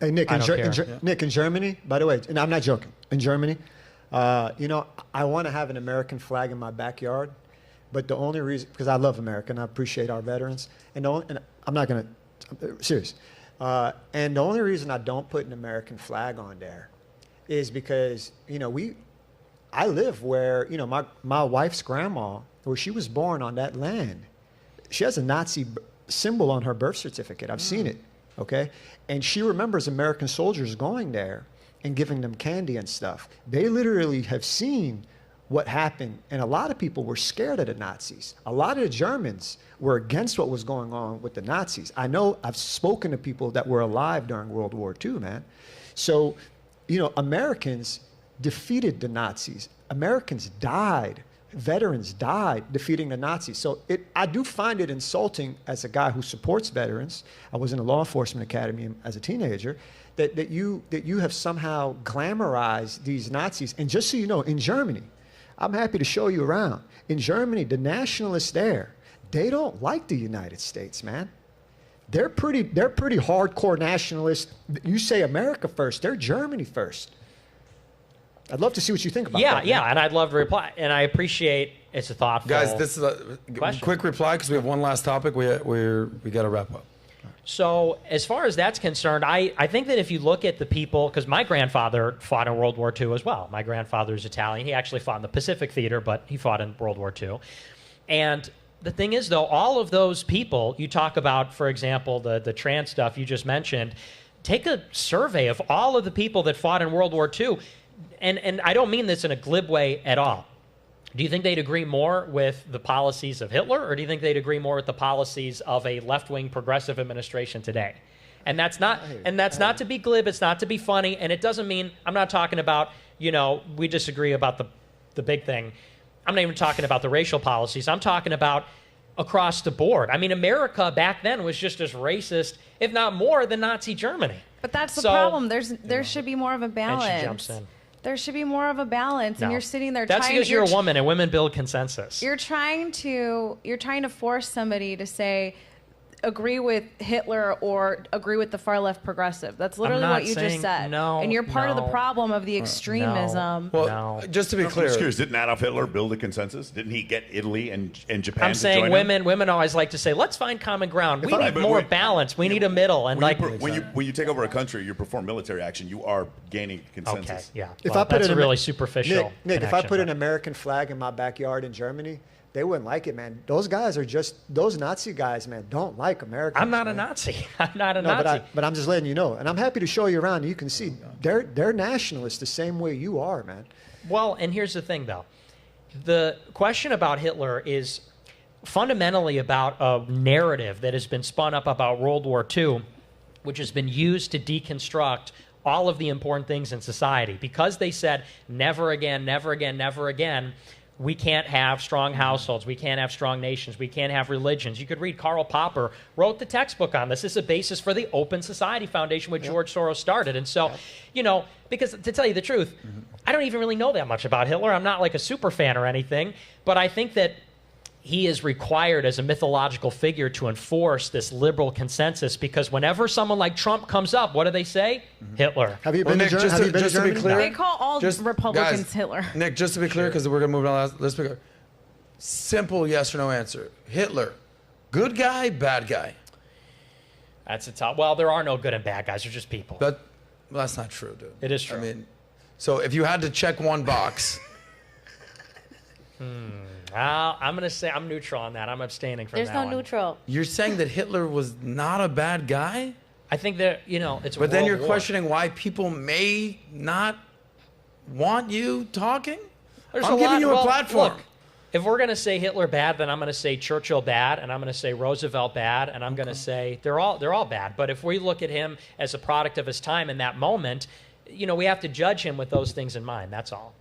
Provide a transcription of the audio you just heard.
Hey, Nick, I don't care. Nick, in Germany, by the way, and I'm not joking, in Germany, you know, I want to have an American flag in my backyard, but the only reason, because I love America and I appreciate our veterans, and I'm not going to, I'm serious, and the only reason I don't put an American flag on there is because, you know, I live where, you know, my wife's grandma, where she was born on that land, she has a Nazi symbol on her birth certificate. I've seen it, okay? And she remembers American soldiers going there and giving them candy and stuff. They literally have seen what happened, and a lot of people were scared of the Nazis. A lot of the Germans were against what was going on with the Nazis. I know I've spoken to people that were alive during World War II, man. So, you know, Americans defeated the Nazis. Americans died. Veterans died defeating the Nazis. So I do find it insulting as a guy who supports veterans. I was in a law enforcement academy as a teenager, that you have somehow glamorized these Nazis. And just so you know, in Germany, I'm happy to show you around. In Germany, the nationalists there, they don't like the United States, man. They're pretty hardcore nationalists. You say America first, they're Germany first. I'd love to see what you think about that. Yeah, and I'd love to reply. And I appreciate it's a thoughtful Guys, this is a quick reply because we have one last topic. We got to wrap up. So as far as that's concerned, I think that if you look at the people, because my grandfather fought in World War II as well. My grandfather's Italian. He actually fought in the Pacific Theater, but he fought in World War II. And the thing is, though, all of those people, you talk about, for example, the trans stuff you just mentioned, take a survey of all of the people that fought in World War II. And I don't mean this in a glib way at all. Do you think they'd agree more with the policies of Hitler, or do you think they'd agree more with the policies of a left-wing progressive administration today? And that's not to be glib, it's not to be funny, and it doesn't mean, I'm not talking about, you know, we disagree about the big thing. I'm not even talking about the racial policies. I'm talking about across the board. I mean, America back then was just as racist, if not more, than Nazi Germany. But that's the problem. There should be more of a balance. And she jumps in. There should be more of a balance, and you're sitting there. That's because you're a woman, and women build consensus. You're trying to force somebody to say, agree with Hitler or agree with the far left progressive. That's literally what you just said. No, and you're part of the problem of the extremism. Well, just to be clear, I'm curious, didn't Adolf Hitler build a consensus? Didn't he get Italy and Japan I'm to saying join women always like to say, let's find common ground. We need more balance. We need a middle. And when you take over a country, you perform military action, you are gaining consensus. Okay, yeah. If Well, I put that's a really superficial Nick, if I put an connection, American flag in my backyard in Germany, they wouldn't like it, man. Those guys are those Nazi guys, man, don't like Americans. I'm not a man. Nazi. I'm not a Nazi. But I'm just letting you know. And I'm happy to show you around. You can see they're nationalists the same way you are, man. Well, and here's the thing, though. The question about Hitler is fundamentally about a narrative that has been spun up about World War II, which has been used to deconstruct all of the important things in society. Because they said, never again, never again, never again, we can't have strong households. We can't have strong nations. We can't have religions. You could read Karl Popper wrote the textbook on this. This is a basis for the Open Society Foundation, which George Soros started. And so, you know, because to tell you the truth, I don't even really know that much about Hitler. I'm not like a super fan or anything, but I think that he is required as a mythological figure to enforce this liberal consensus, because whenever someone like Trump comes up, what do they say? Hitler. Have you been to Germany? Just to be clear, They call all Republicans guys, Hitler. Nick, just to be clear, because we're going to move on. Let's be clear. Simple yes or no answer. Hitler, good guy, bad guy? That's a top. Well, there are no good and bad guys. They're just people. Well, that's not true, dude. It is true. I mean, so if you had to check one box. I'm going to say I'm neutral on that. I'm abstaining from There's that no one. neutral. You're saying that Hitler was not a bad guy? I think that, you know, it's a But then world you're war. questioning why people may not want you talking? There's I'm giving you a platform. Look, if we're going to say Hitler bad, then I'm going to say Churchill bad, and I'm going to say Roosevelt bad, and I'm going to say they're all bad. But if we look at him as a product of his time in that moment, you know, we have to judge him with those things in mind. That's all.